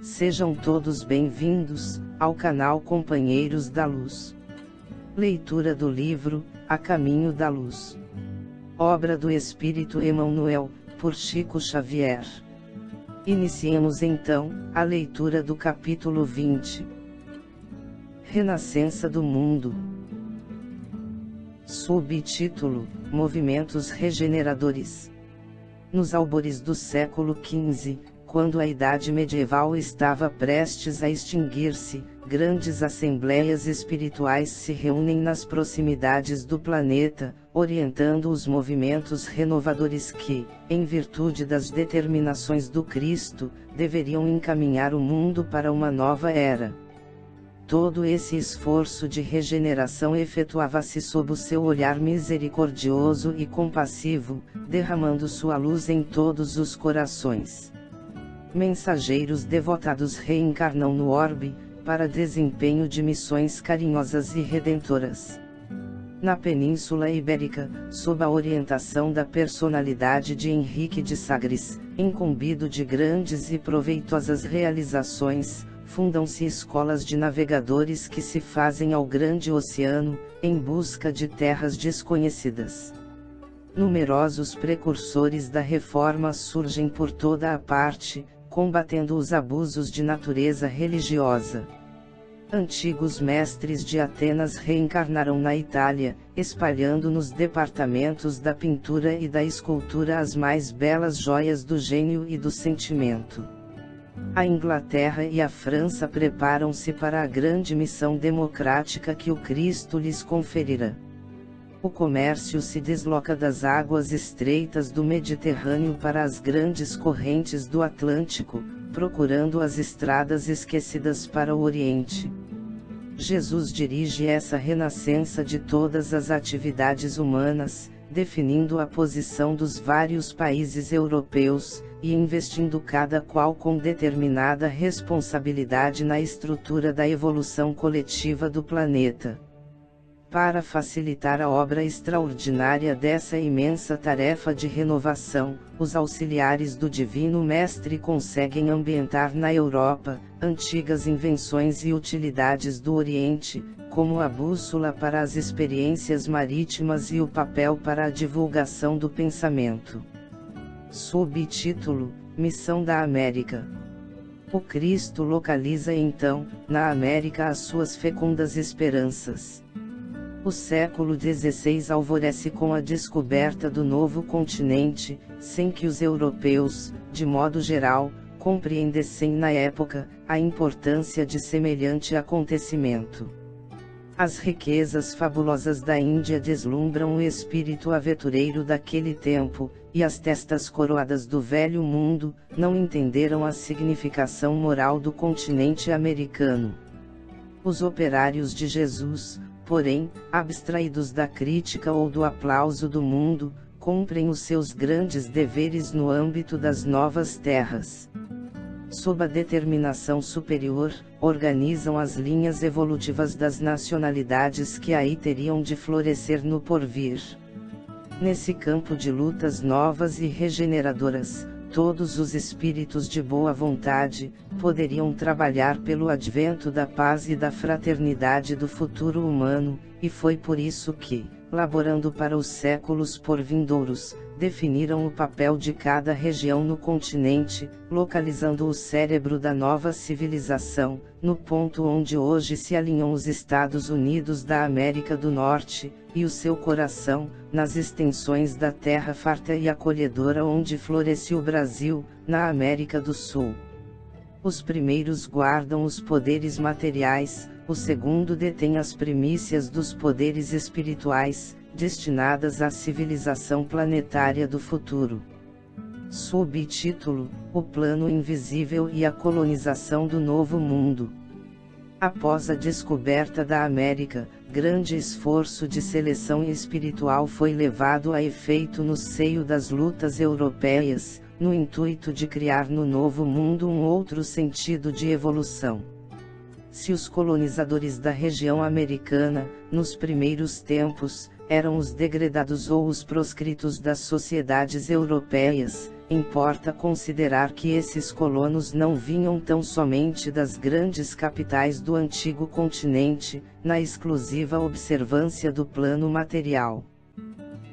Sejam todos bem-vindos ao canal Companheiros da Luz. Leitura do livro A Caminho da Luz. Obra do Espírito Emmanuel, por Chico Xavier. Iniciemos então a leitura do capítulo 20. Renascença do Mundo. Subtítulo: Movimentos Regeneradores. Nos albores do século XV, quando a Idade Medieval estava prestes a extinguir-se, grandes assembleias espirituais se reúnem nas proximidades do planeta, orientando os movimentos renovadores que, em virtude das determinações do Cristo, deveriam encaminhar o mundo para uma nova era. Todo esse esforço de regeneração efetuava-se sob o seu olhar misericordioso e compassivo, derramando sua luz em todos os corações. Mensageiros devotados reencarnam no orbe, para desempenho de missões carinhosas e redentoras. Na Península Ibérica, sob a orientação da personalidade de Henrique de Sagres, incumbido de grandes e proveitosas realizações, fundam-se escolas de navegadores que se fazem ao grande oceano, em busca de terras desconhecidas. Numerosos precursores da reforma surgem por toda a parte, combatendo os abusos de natureza religiosa. Antigos mestres de Atenas reencarnaram na Itália, espalhando nos departamentos da pintura e da escultura as mais belas joias do gênio e do sentimento. A Inglaterra e a França preparam-se para a grande missão democrática que o Cristo lhes conferira. O comércio se desloca das águas estreitas do Mediterrâneo para as grandes correntes do Atlântico, procurando as estradas esquecidas para o Oriente. Jesus dirige essa renascença de todas as atividades humanas, definindo a posição dos vários países europeus, e investindo cada qual com determinada responsabilidade na estrutura da evolução coletiva do planeta. Para facilitar a obra extraordinária dessa imensa tarefa de renovação, os auxiliares do Divino Mestre conseguem ambientar na Europa, antigas invenções e utilidades do Oriente, como a bússola para as experiências marítimas e o papel para a divulgação do pensamento. Subtítulo: Missão da América. O Cristo localiza então, na América, as suas fecundas esperanças. O século XVI alvorece com a descoberta do novo continente, sem que os europeus, de modo geral, compreendessem na época a importância de semelhante acontecimento. As riquezas fabulosas da Índia deslumbram o espírito aventureiro daquele tempo, e as testas coroadas do velho mundo não entenderam a significação moral do continente americano. Os operários de Jesus, porém, abstraídos da crítica ou do aplauso do mundo, cumprem os seus grandes deveres no âmbito das novas terras. Sob a determinação superior, organizam as linhas evolutivas das nacionalidades que aí teriam de florescer no porvir. Nesse campo de lutas novas e regeneradoras, todos os espíritos de boa vontade poderiam trabalhar pelo advento da paz e da fraternidade do futuro humano, e foi por isso que, laborando para os séculos por vindouros, definiram o papel de cada região no continente, localizando o cérebro da nova civilização, no ponto onde hoje se alinham os Estados Unidos da América do Norte, e o seu coração, nas extensões da terra farta e acolhedora onde floresce o Brasil, na América do Sul. Os primeiros guardam os poderes materiais, o segundo detém as primícias dos poderes espirituais, destinadas à civilização planetária do futuro. Subtítulo: O Plano Invisível e a Colonização do Novo Mundo. Após a descoberta da América, grande esforço de seleção espiritual foi levado a efeito no seio das lutas europeias, no intuito de criar no Novo Mundo um outro sentido de evolução. Se os colonizadores da região americana, nos primeiros tempos, eram os degredados ou os proscritos das sociedades europeias, importa considerar que esses colonos não vinham tão somente das grandes capitais do antigo continente, na exclusiva observância do plano material.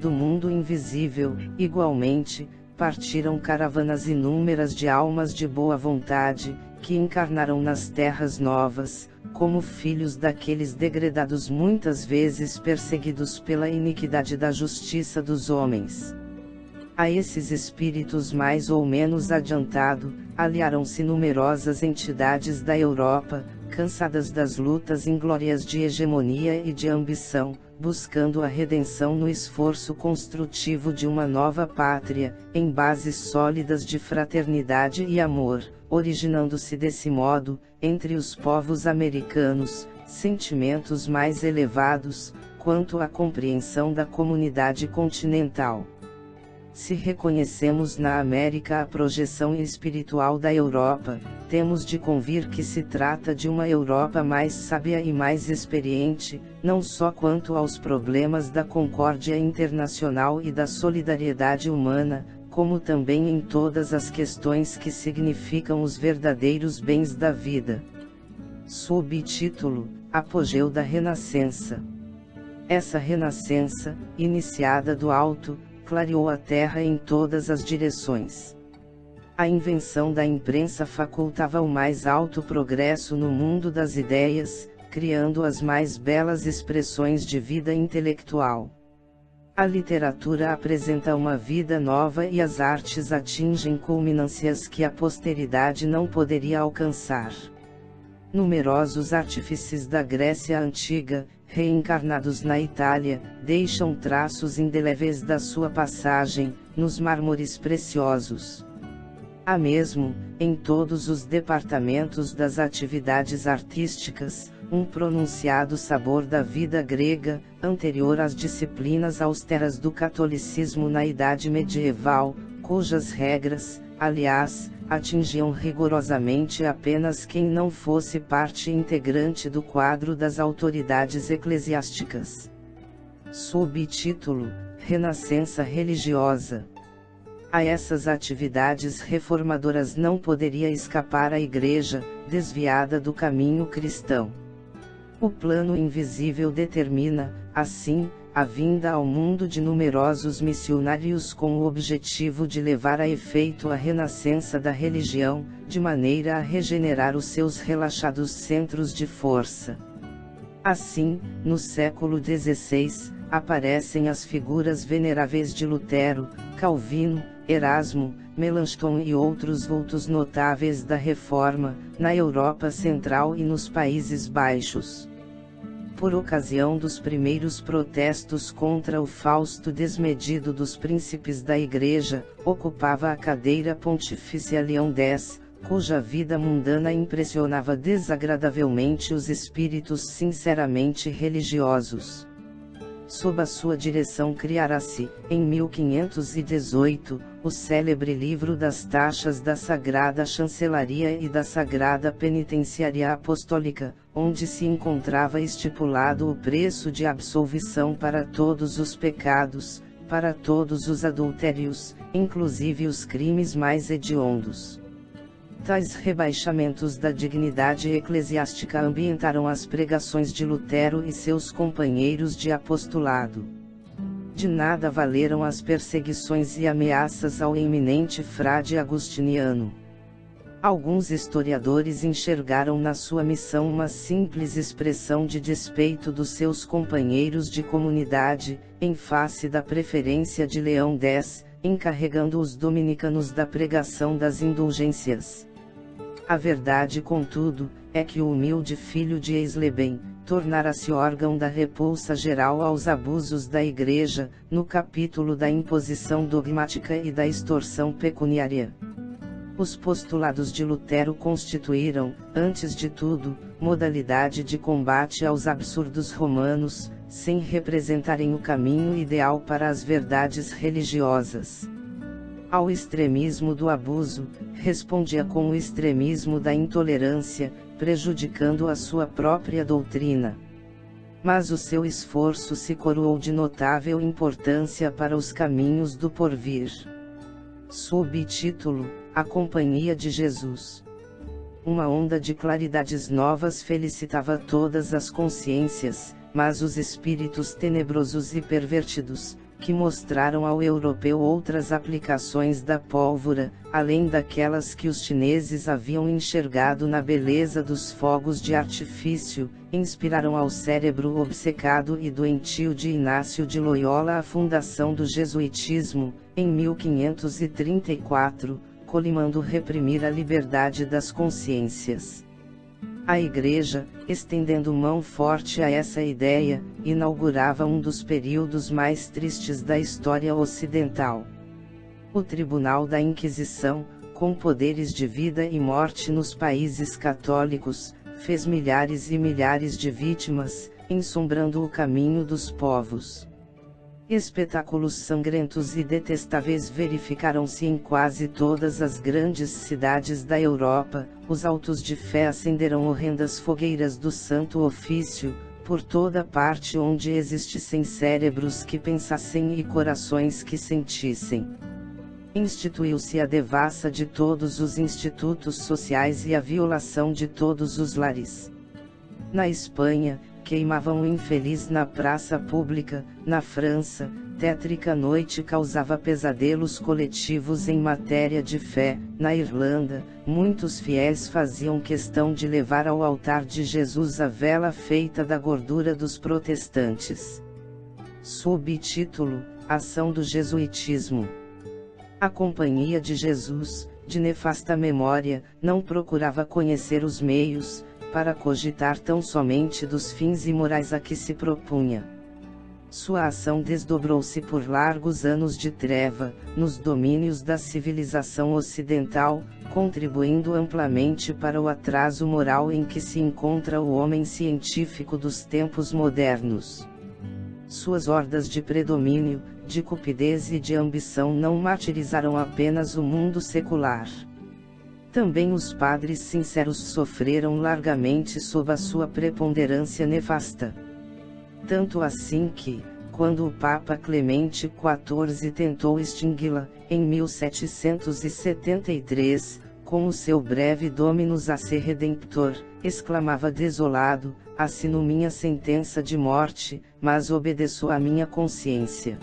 Do mundo invisível, igualmente, partiram caravanas inúmeras de almas de boa vontade, que encarnaram nas terras novas, como filhos daqueles degredados muitas vezes perseguidos pela iniquidade da justiça dos homens. A esses espíritos mais ou menos adiantado, aliaram-se numerosas entidades da Europa, cansadas das lutas inglórias de hegemonia e de ambição, buscando a redenção no esforço construtivo de uma nova pátria, em bases sólidas de fraternidade e amor, originando-se desse modo, entre os povos americanos, sentimentos mais elevados, quanto à compreensão da comunidade continental. Se reconhecemos na América a projeção espiritual da Europa, temos de convir que se trata de uma Europa mais sábia e mais experiente, não só quanto aos problemas da concórdia internacional e da solidariedade humana, como também em todas as questões que significam os verdadeiros bens da vida. Subtítulo: Apogeu da Renascença. Essa renascença, iniciada do alto, clareou a terra em todas as direções. A invenção da imprensa facultava o mais alto progresso no mundo das ideias, criando as mais belas expressões de vida intelectual. A literatura apresenta uma vida nova e as artes atingem culminâncias que a posteridade não poderia alcançar. Numerosos artífices da Grécia Antiga, reencarnados na Itália, deixam traços indeléveis da sua passagem, nos mármores preciosos. Há mesmo, em todos os departamentos das atividades artísticas, um pronunciado sabor da vida grega, anterior às disciplinas austeras do catolicismo na Idade Medieval, cujas regras, aliás, atingiam rigorosamente apenas quem não fosse parte integrante do quadro das autoridades eclesiásticas. Subtítulo: Renascença religiosa. A essas atividades reformadoras não poderia escapar a Igreja, desviada do caminho cristão. O plano invisível determina, assim, a vinda ao mundo de numerosos missionários com o objetivo de levar a efeito a renascença da religião, de maneira a regenerar os seus relaxados centros de força. Assim, no século XVI, aparecem as figuras veneráveis de Lutero, Calvino, Erasmo, Melanchthon e outros vultos notáveis da Reforma, na Europa Central e nos Países Baixos. Por ocasião dos primeiros protestos contra o fausto desmedido dos príncipes da Igreja, ocupava a cadeira pontifícia Leão X, cuja vida mundana impressionava desagradavelmente os espíritos sinceramente religiosos. Sob a sua direção criara-se, em 1518, o célebre Livro das Taxas da Sagrada Chancelaria e da Sagrada Penitenciaria Apostólica, onde se encontrava estipulado o preço de absolvição para todos os pecados, para todos os adultérios, inclusive os crimes mais hediondos. Tais rebaixamentos da dignidade eclesiástica ambientaram as pregações de Lutero e seus companheiros de apostolado. De nada valeram as perseguições e ameaças ao eminente frade agustiniano. Alguns historiadores enxergaram na sua missão uma simples expressão de despeito dos seus companheiros de comunidade, em face da preferência de Leão X, encarregando os dominicanos da pregação das indulgências. A verdade, contudo, é que o humilde filho de Eisleben, tornara-se órgão da repulsa geral aos abusos da Igreja, no capítulo da imposição dogmática e da extorsão pecuniária. Os postulados de Lutero constituíram, antes de tudo, modalidade de combate aos absurdos romanos, sem representarem o caminho ideal para as verdades religiosas. Ao extremismo do abuso, respondia com o extremismo da intolerância, prejudicando a sua própria doutrina. Mas o seu esforço se coroou de notável importância para os caminhos do porvir. Subtítulo: A Companhia de Jesus. Uma onda de claridades novas felicitava todas as consciências, mas os espíritos tenebrosos e pervertidos, que mostraram ao europeu outras aplicações da pólvora, além daquelas que os chineses haviam enxergado na beleza dos fogos de artifício, inspiraram ao cérebro obcecado e doentio de Inácio de Loyola a fundação do jesuitismo, em 1534, colimando reprimir a liberdade das consciências. A Igreja, estendendo mão forte a essa ideia, inaugurava um dos períodos mais tristes da história ocidental. O Tribunal da Inquisição, com poderes de vida e morte nos países católicos, fez milhares e milhares de vítimas, ensombrando o caminho dos povos. Espetáculos sangrentos e detestáveis verificaram-se em quase todas as grandes cidades da Europa. Os autos de fé acenderam horrendas fogueiras do Santo Ofício, por toda parte onde existissem cérebros que pensassem e corações que sentissem. Instituiu-se a devassa de todos os institutos sociais e a violação de todos os lares. Na Espanha, queimavam o infeliz na praça pública. Na França, tétrica noite causava pesadelos coletivos em matéria de fé. Na Irlanda, muitos fiéis faziam questão de levar ao altar de Jesus a vela feita da gordura dos protestantes. Subtítulo: Ação do Jesuitismo. A Companhia de Jesus, de nefasta memória, não procurava conhecer os meios, para cogitar tão somente dos fins imorais a que se propunha. Sua ação desdobrou-se por largos anos de treva, nos domínios da civilização ocidental, contribuindo amplamente para o atraso moral em que se encontra o homem científico dos tempos modernos. Suas hordas de predomínio, de cupidez e de ambição não martirizaram apenas o mundo secular. Também os padres sinceros sofreram largamente sob a sua preponderância nefasta. Tanto assim que, quando o Papa Clemente XIV tentou extingui-la, em 1773, com o seu breve Dominus Ace Redemptor, exclamava desolado: assino minha sentença de morte, mas obedeço à minha consciência.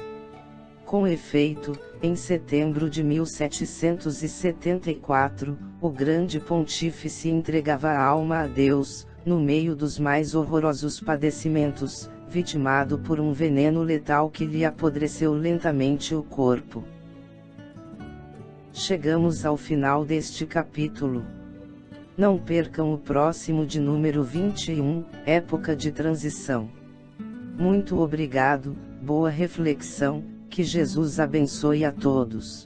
Com efeito, em setembro de 1774, o grande pontífice entregava a alma a Deus, no meio dos mais horrorosos padecimentos, vitimado por um veneno letal que lhe apodreceu lentamente o corpo. Chegamos ao final deste capítulo. Não percam o próximo de número 21, Época de Transição. Muito obrigado, boa reflexão. Que Jesus abençoe a todos.